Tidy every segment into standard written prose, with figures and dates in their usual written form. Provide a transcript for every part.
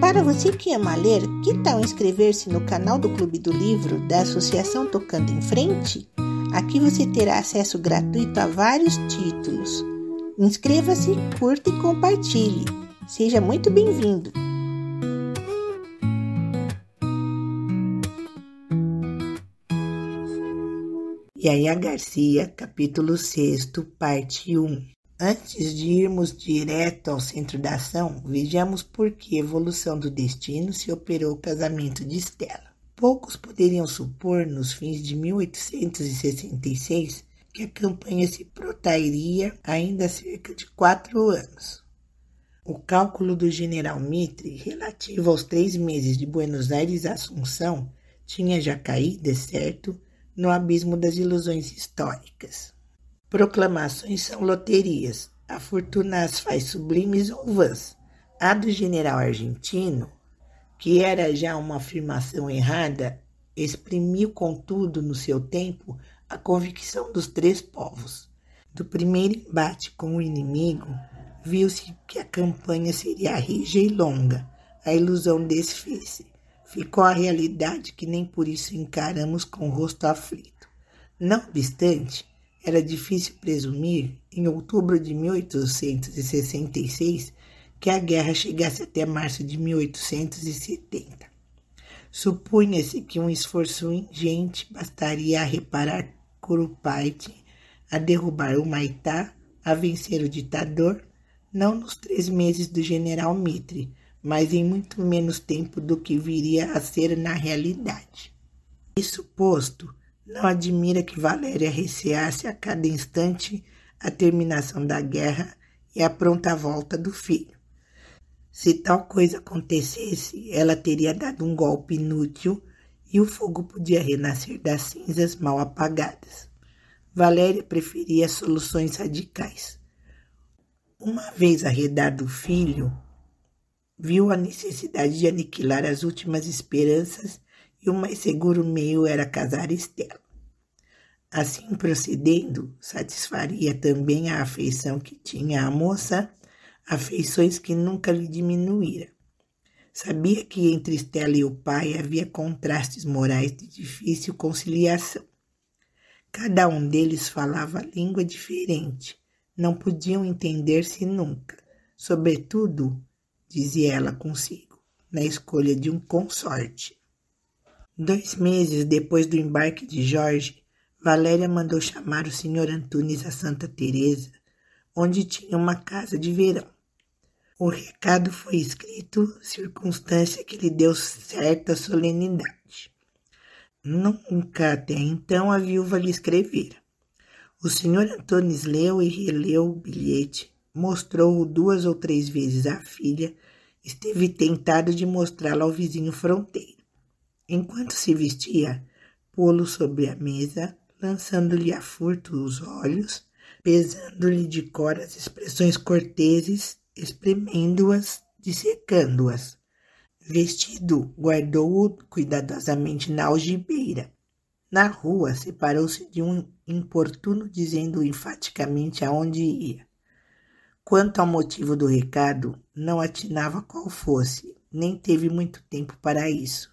Para você que ama ler, que tal inscrever-se no canal do Clube do Livro da Associação Tocando em Frente? Aqui você terá acesso gratuito a vários títulos. Inscreva-se, curta e compartilhe. Seja muito bem-vindo! Yaya Garcia, capítulo 6, parte 1. Antes de irmos direto ao centro da ação, vejamos por que a evolução do destino se operou o casamento de Stella. Poucos poderiam supor, nos fins de 1866, que a campanha se protrairia ainda há cerca de 4 anos. O cálculo do general Mitre, relativo aos 3 meses de Buenos Aires a Assunção, tinha já caído, é certo, no abismo das ilusões históricas. Proclamações são loterias, a fortuna as faz sublimes ou vãs. A do general argentino, que era já uma afirmação errada, exprimiu, contudo, no seu tempo, a convicção dos 3 povos. Do primeiro embate com o inimigo, viu-se que a campanha seria rija e longa, a ilusão desfez-se. Ficou a realidade que nem por isso encaramos com o rosto aflito. Não obstante, era difícil presumir, em outubro de 1866, que a guerra chegasse até março de 1870. Supunha-se que um esforço ingente bastaria a reparar Curupayty, a derrubar o Maitá, a vencer o ditador, não nos 3 meses do general Mitre, mas em muito menos tempo do que viria a ser na realidade. Isso posto, não admira que Valéria receasse a cada instante a terminação da guerra e a pronta volta do filho. Se tal coisa acontecesse, ela teria dado um golpe inútil e o fogo podia renascer das cinzas mal apagadas. Valéria preferia soluções radicais. Uma vez arredado o filho, viu a necessidade de aniquilar as últimas esperanças e o mais seguro meio era casar Stella. Assim procedendo, satisfaria também a afeição que tinha à moça, afeições que nunca lhe diminuíra. Sabia que entre Stella e o pai havia contrastes morais de difícil conciliação. Cada um deles falava língua diferente, não podiam entender-se nunca, sobretudo, dizia ela consigo, na escolha de um consorte. 2 meses depois do embarque de Jorge, Valéria mandou chamar o Sr. Antunes a Santa Teresa, onde tinha uma casa de verão. O recado foi escrito, circunstância que lhe deu certa solenidade. Nunca até então a viúva lhe escrevera. O Sr. Antunes leu e releu o bilhete, mostrou-o 2 ou 3 vezes à filha, esteve tentado de mostrá-lo ao vizinho fronteiro. Enquanto se vestia, pô-lo sobre a mesa, lançando-lhe a furto os olhos, pesando-lhe de cor as expressões corteses, espremendo-as, dissecando-as. Vestido, guardou-o cuidadosamente na algibeira. Na rua, separou-se de um importuno, dizendo enfaticamente aonde ia. Quanto ao motivo do recado, não atinava qual fosse, nem teve muito tempo para isso.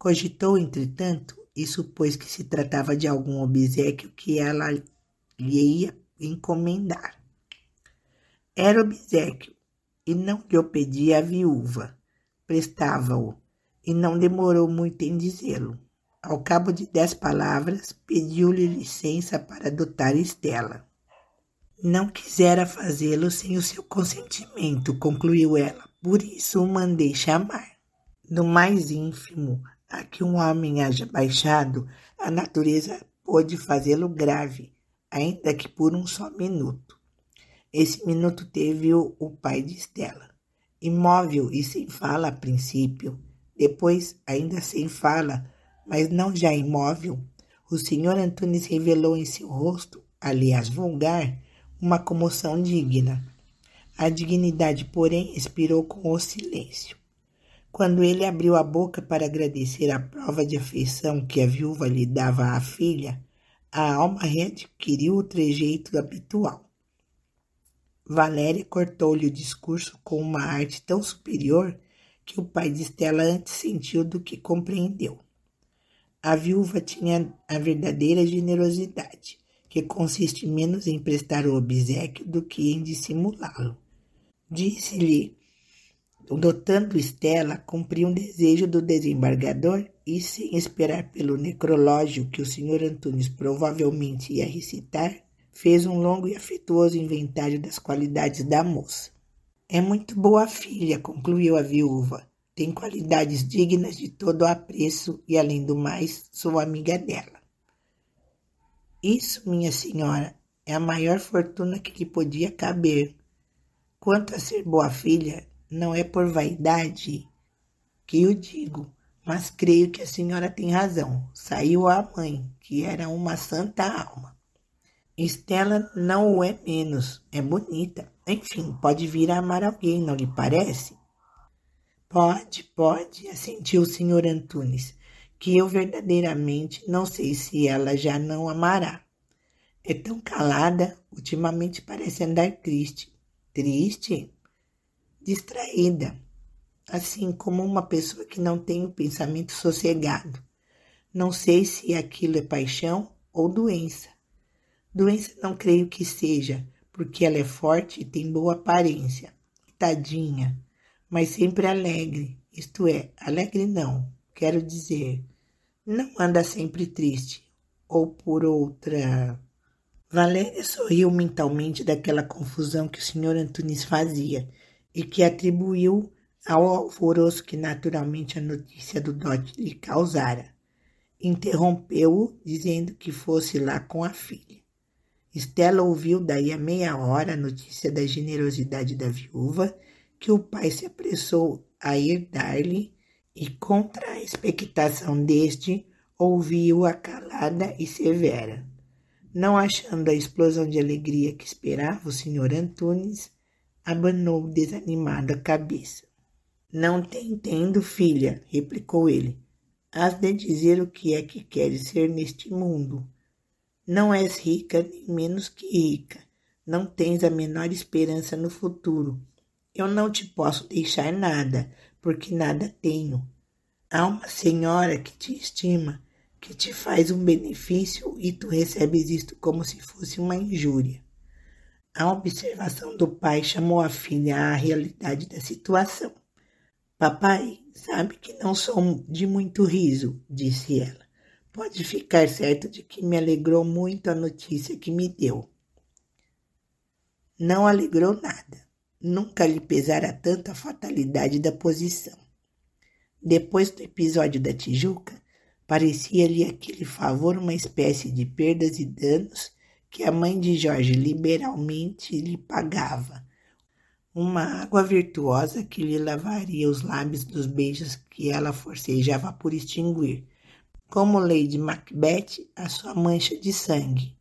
Cogitou, entretanto, e supôs que se tratava de algum obséquio que ela lhe ia encomendar. Era obséquio, e não lhe o pedia a viúva. Prestava-o, e não demorou muito em dizê-lo. Ao cabo de 10 palavras, pediu-lhe licença para adotar Stella. Não quisera fazê-lo sem o seu consentimento, concluiu ela, por isso o mandei chamar. Do mais ínfimo a que um homem haja baixado, a natureza pôde fazê-lo grave, ainda que por um só minuto. Esse minuto teve-o o pai de Stella. Imóvel e sem fala a princípio, depois ainda sem fala, mas não já imóvel, o Sr. Antunes revelou em seu rosto, aliás vulgar, uma comoção digna. A dignidade, porém, expirou com o silêncio. Quando ele abriu a boca para agradecer a prova de afeição que a viúva lhe dava à filha, a alma readquiriu o trejeito habitual. Valéria cortou-lhe o discurso com uma arte tão superior que o pai de Estela antes sentiu do que compreendeu. A viúva tinha a verdadeira generosidade, que consiste menos em prestar o obséquio do que em dissimulá-lo. Disse-lhe, notando Estela cumprir um desejo do desembargador e, sem esperar pelo necrológio que o Sr. Antunes provavelmente ia recitar, fez um longo e afetuoso inventário das qualidades da moça. É muito boa filha, concluiu a viúva. Tem qualidades dignas de todo o apreço e, além do mais, sou amiga dela. Isso, minha senhora, é a maior fortuna que lhe podia caber. Quanto a ser boa filha, não é por vaidade que o digo, mas creio que a senhora tem razão. Saiu a mãe, que era uma santa alma. Estela não o é menos, é bonita. Enfim, pode vir a amar alguém, não lhe parece? Pode, assentiu o Sr. Antunes, que eu verdadeiramente não sei se ela já não amará. É tão calada, ultimamente parece andar triste. Triste? Distraída, assim como uma pessoa que não tem o pensamento sossegado. Não sei se aquilo é paixão ou doença. Doença não creio que seja, porque ela é forte e tem boa aparência. Tadinha, mas sempre alegre, isto é, alegre não, quero dizer, não anda sempre triste, ou por outra... Valéria sorriu mentalmente daquela confusão que o Sr. Antunes fazia e que atribuiu ao alvoroço que naturalmente a notícia do dote lhe causara. Interrompeu-o, dizendo que fosse lá com a filha. Estela ouviu daí a meia hora a notícia da generosidade da viúva, que o pai se apressou a ir dar-lhe e, contra a expectação deste, ouviu-a calada e severa. Não achando a explosão de alegria que esperava o Sr. Antunes, abanou desanimado a cabeça. Não te entendo, filha, replicou ele. Hás de dizer o que é que queres ser neste mundo. Não és rica, nem menos que rica. Não tens a menor esperança no futuro. Eu não te posso deixar nada, porque nada tenho. Há uma senhora que te estima, que te faz um benefício e tu recebes isto como se fosse uma injúria. A observação do pai chamou a filha à realidade da situação. Papai, sabe que não sou de muito riso, disse ela. Pode ficar certo de que me alegrou muito a notícia que me deu. Não alegrou nada. Nunca lhe pesara tanto a fatalidade da posição. Depois do episódio da Tijuca, parecia-lhe aquele favor uma espécie de perdas e danos que a mãe de Jorge liberalmente lhe pagava. Uma água virtuosa que lhe lavaria os lábios dos beijos que ela forcejava por extinguir, como Lady Macbeth a sua mancha de sangue.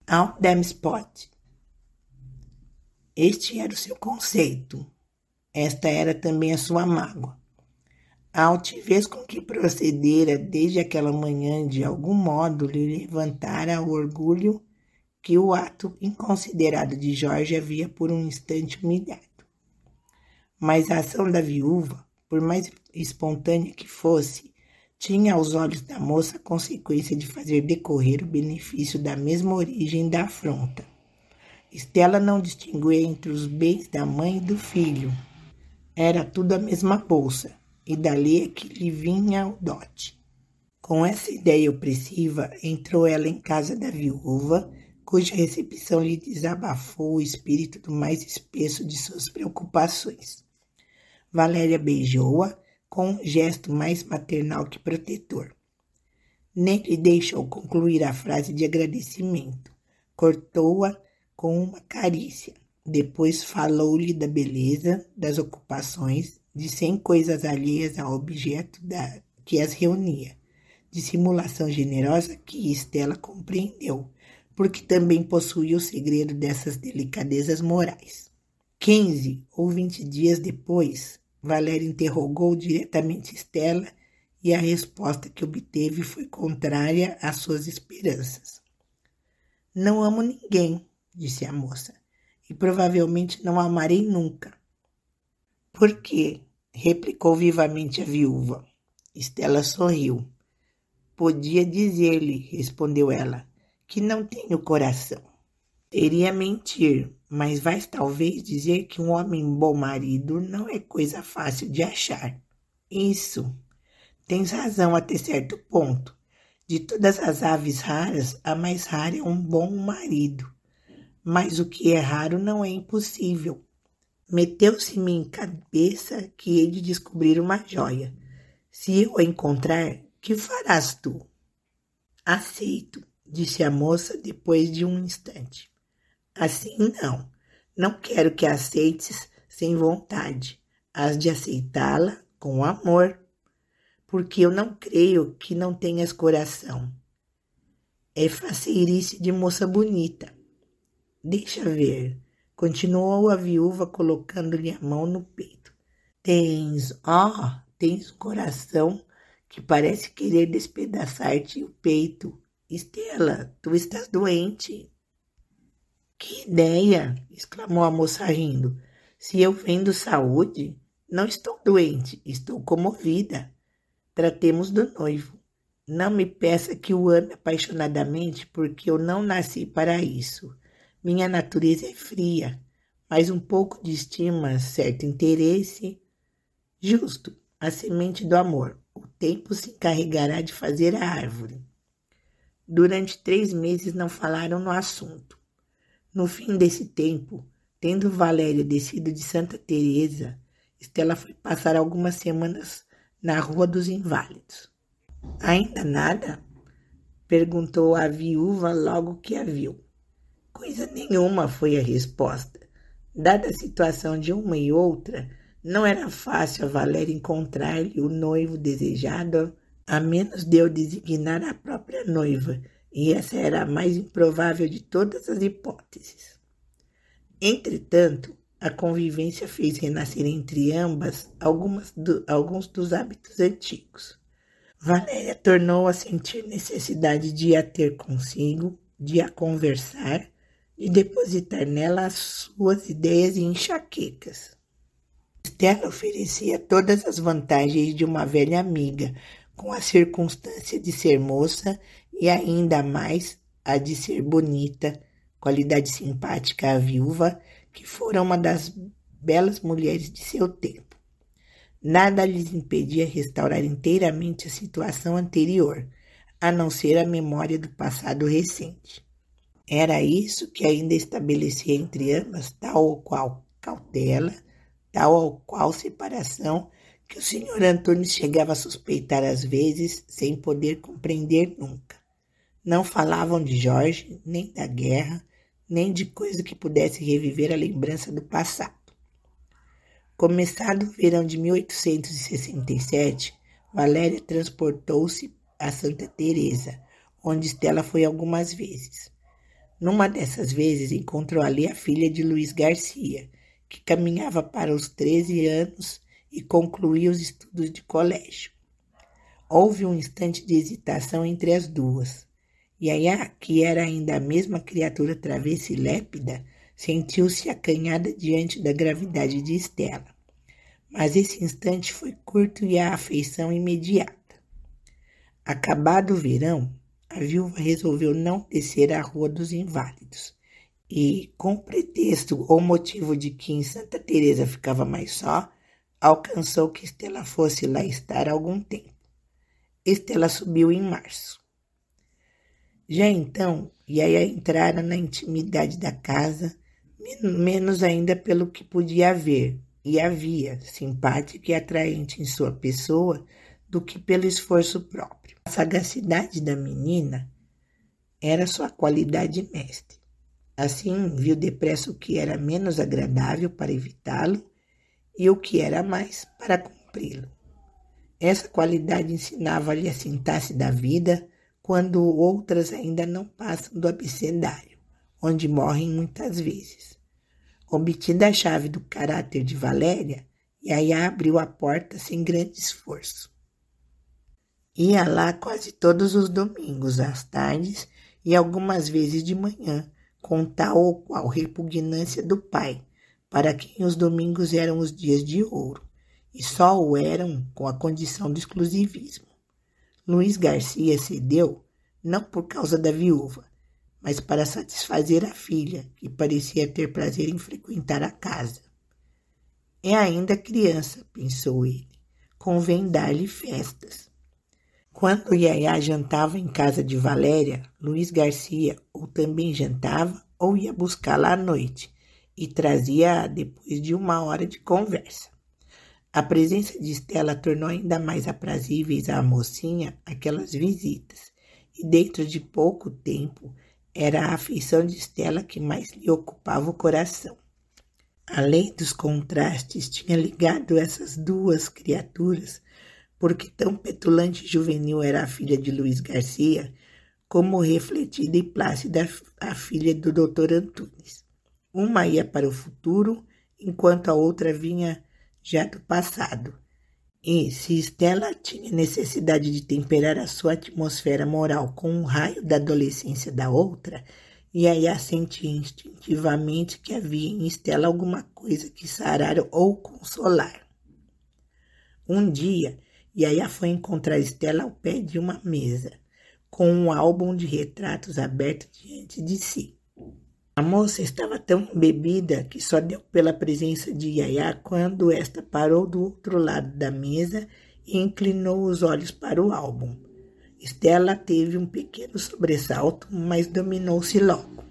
On them spot. Este era o seu conceito. Esta era também a sua mágoa. A altivez com que procedera desde aquela manhã de algum modo lhe levantara o orgulho que o ato inconsiderado de Jorge havia por um instante humilhado. Mas a ação da viúva, por mais espontânea que fosse, tinha aos olhos da moça a consequência de fazer decorrer o benefício da mesma origem da afronta. Estela não distinguia entre os bens da mãe e do filho. Era tudo a mesma bolsa, e dali é que lhe vinha o dote. Com essa ideia opressiva, entrou ela em casa da viúva, cuja recepção lhe desabafou o espírito do mais espesso de suas preocupações. Valéria beijou-a com um gesto mais maternal que protetor. Nem lhe deixou concluir a frase de agradecimento. Cortou-a com uma carícia. Depois falou-lhe da beleza, das ocupações, de 100 coisas alheias ao objeto que as reunia. Dissimulação generosa que Estela compreendeu, porque também possuía o segredo dessas delicadezas morais. 15 ou 20 dias depois, Valéria interrogou diretamente Estela e a resposta que obteve foi contrária às suas esperanças. Não amo ninguém, disse a moça, e provavelmente não amarei nunca. Por quê? replicou vivamente a viúva. Estela sorriu. Podia dizer-lhe, respondeu ela, que não tenho coração. Seria mentir, mas vais talvez dizer que um homem bom marido não é coisa fácil de achar. Isso. Tens razão até certo ponto. De todas as aves raras, a mais rara é um bom marido. Mas o que é raro não é impossível. Meteu-se-me em cabeça que hei de descobrir uma joia. Se eu a encontrar, que farás tu? Aceito, disse a moça depois de um instante. Assim não. Não quero que aceites sem vontade. Hás de aceitá-la com amor. Porque eu não creio que não tenhas coração. É faceirice de moça bonita. Deixa ver, continuou a viúva colocando-lhe a mão no peito. Tens um coração que parece querer despedaçar-te o peito. Estela, tu estás doente. Que ideia, exclamou a moça rindo. Se eu vendo saúde, não estou doente, estou comovida. Tratemos do noivo. Não me peça que o ame apaixonadamente, porque eu não nasci para isso. Minha natureza é fria, mas um pouco de estima, certo interesse. Justo, a semente do amor. O tempo se encarregará de fazer a árvore. Durante 3 meses não falaram no assunto. No fim desse tempo, tendo Valéria descido de Santa Teresa, Estela foi passar algumas semanas na Rua dos Inválidos. Ainda nada? Perguntou a viúva logo que a viu. Coisa nenhuma, foi a resposta. Dada a situação de uma e outra, não era fácil a Valéria encontrar-lhe o noivo desejado, a menos de eu designar a própria noiva, e essa era a mais improvável de todas as hipóteses. Entretanto, a convivência fez renascer entre ambas alguns dos hábitos antigos. Valéria tornou a sentir necessidade de a ter consigo, de a conversar, de depositar nela as suas ideias e enxaquecas. Estela oferecia todas as vantagens de uma velha amiga, com a circunstância de ser moça e ainda mais a de ser bonita, qualidade simpática à viúva, que fora uma das belas mulheres de seu tempo. Nada lhes impedia restaurar inteiramente a situação anterior, a não ser a memória do passado recente. Era isso que ainda estabelecia entre ambas tal ou qual cautela, tal ou qual separação, que o senhor Antônio chegava a suspeitar às vezes, sem poder compreender nunca. Não falavam de Jorge, nem da guerra, nem de coisa que pudesse reviver a lembrança do passado. Começado o verão de 1867, Valéria transportou-se a Santa Teresa, onde Estela foi algumas vezes. Numa dessas vezes encontrou ali a filha de Luiz Garcia, que caminhava para os 13 anos e concluía os estudos de colégio. Houve um instante de hesitação entre as duas. Yaya, que era ainda a mesma criatura travessa e lépida, sentiu-se acanhada diante da gravidade de Estela. Mas esse instante foi curto e a afeição imediata. Acabado o verão, a viúva resolveu não descer à Rua dos Inválidos e, com pretexto ou motivo de que em Santa Teresa ficava mais só, alcançou que Estela fosse lá estar algum tempo. Estela subiu em março. Já então, Yaya entrara na intimidade da casa, menos ainda pelo que podia haver, e havia, simpática e atraente em sua pessoa, do que pelo esforço próprio. A sagacidade da menina era sua qualidade mestre. Assim, viu depressa o que era menos agradável para evitá-lo e o que era mais para cumpri-lo. Essa qualidade ensinava-lhe a sintaxe da vida quando outras ainda não passam do abecedário, onde morrem muitas vezes. Obtida a chave do caráter de Valéria, Yaya abriu a porta sem grande esforço. Ia lá quase todos os domingos, às tardes e algumas vezes de manhã, com tal ou qual repugnância do pai, para quem os domingos eram os dias de ouro, e só o eram com a condição do exclusivismo. Luiz Garcia cedeu não por causa da viúva, mas para satisfazer a filha, que parecia ter prazer em frequentar a casa. É ainda criança, pensou ele, convém dar-lhe festas. Quando Yaya jantava em casa de Valéria, Luiz Garcia ou também jantava ou ia buscá-la à noite e trazia-a depois de 1 hora de conversa. A presença de Estela tornou ainda mais aprazíveis à mocinha aquelas visitas, e dentro de pouco tempo era a afeição de Estela que mais lhe ocupava o coração. A lei dos contrastes tinha ligado essas duas criaturas, porque tão petulante e juvenil era a filha de Luiz Garcia, como refletida e plácida a filha do Dr. Antunes. Uma ia para o futuro, enquanto a outra vinha já do passado. E, se Estela tinha necessidade de temperar a sua atmosfera moral com um raio da adolescência da outra, Yaya sentia instintivamente que havia em Estela alguma coisa que sarar ou consolar. Um dia, Yaya foi encontrar Estela ao pé de uma mesa, com um álbum de retratos aberto diante de si. A moça estava tão embebida que só deu pela presença de Yaya quando esta parou do outro lado da mesa e inclinou os olhos para o álbum. Estela teve um pequeno sobressalto, mas dominou-se logo.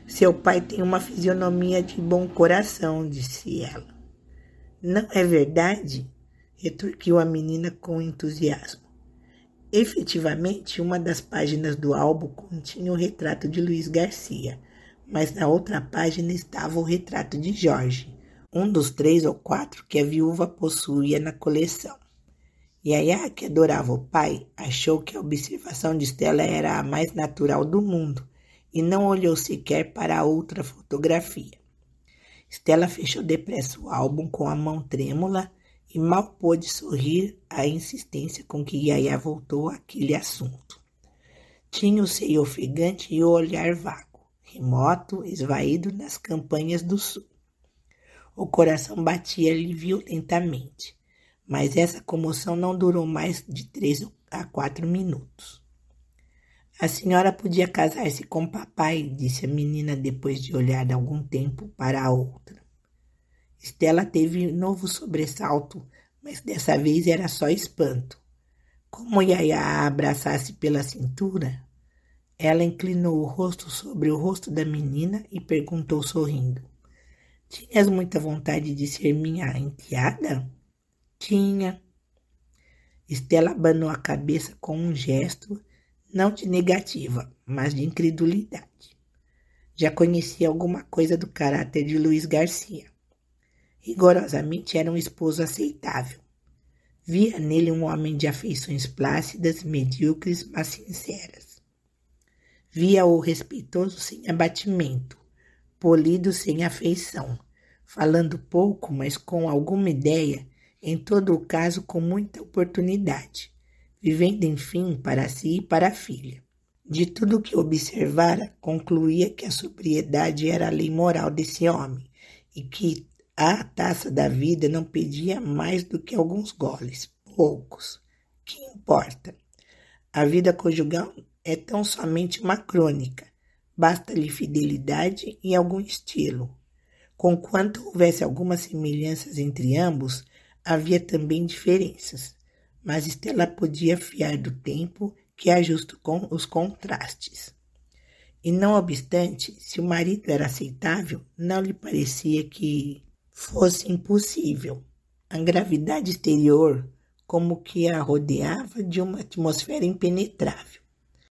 Seu pai tem uma fisionomia de bom coração, disse ela. Não é verdade? Retorquiu a menina com entusiasmo. Efetivamente, uma das páginas do álbum continha o retrato de Luiz Garcia, mas na outra página estava o retrato de Jorge, um dos 3 ou 4 que a viúva possuía na coleção. Yaya, que adorava o pai, achou que a observação de Estela era a mais natural do mundo e não olhou sequer para a outra fotografia. Estela fechou depressa o álbum com a mão trêmula e mal pôde sorrir à insistência com que Yaya voltou àquele assunto. Tinha o seio ofegante e o olhar vago, remoto, esvaído nas campanhas do sul. O coração batia-lhe violentamente. Mas essa comoção não durou mais de 3 a 4 minutos. A senhora podia casar-se com o papai, disse a menina depois de olhar algum tempo para a outra. Estela teve novo sobressalto, mas dessa vez era só espanto. Como Yaya a abraçasse pela cintura, ela inclinou o rosto sobre o rosto da menina e perguntou sorrindo. Tinhas muita vontade de ser minha enteada? Tinha. Estela abanou a cabeça com um gesto, não de negativa, mas de incredulidade. Já conhecia alguma coisa do caráter de Luiz Garcia. Rigorosamente era um esposo aceitável. Via nele um homem de afeições plácidas, medíocres, mas sinceras. Via-o respeitoso sem abatimento, polido sem afeição, falando pouco, mas com alguma ideia, em todo o caso com muita oportunidade, vivendo enfim para si e para a filha. De tudo o que observara, concluía que a sobriedade era a lei moral desse homem e que a taça da vida não pedia mais do que alguns goles, poucos. Que importa? A vida conjugal é tão somente uma crônica, basta-lhe fidelidade e algum estilo. Conquanto houvesse algumas semelhanças entre ambos, havia também diferenças, mas Estela podia fiar do tempo que é justo com os contrastes. E não obstante, se o marido era aceitável, não lhe parecia que fosse impossível. A gravidade exterior, como que a rodeava de uma atmosfera impenetrável.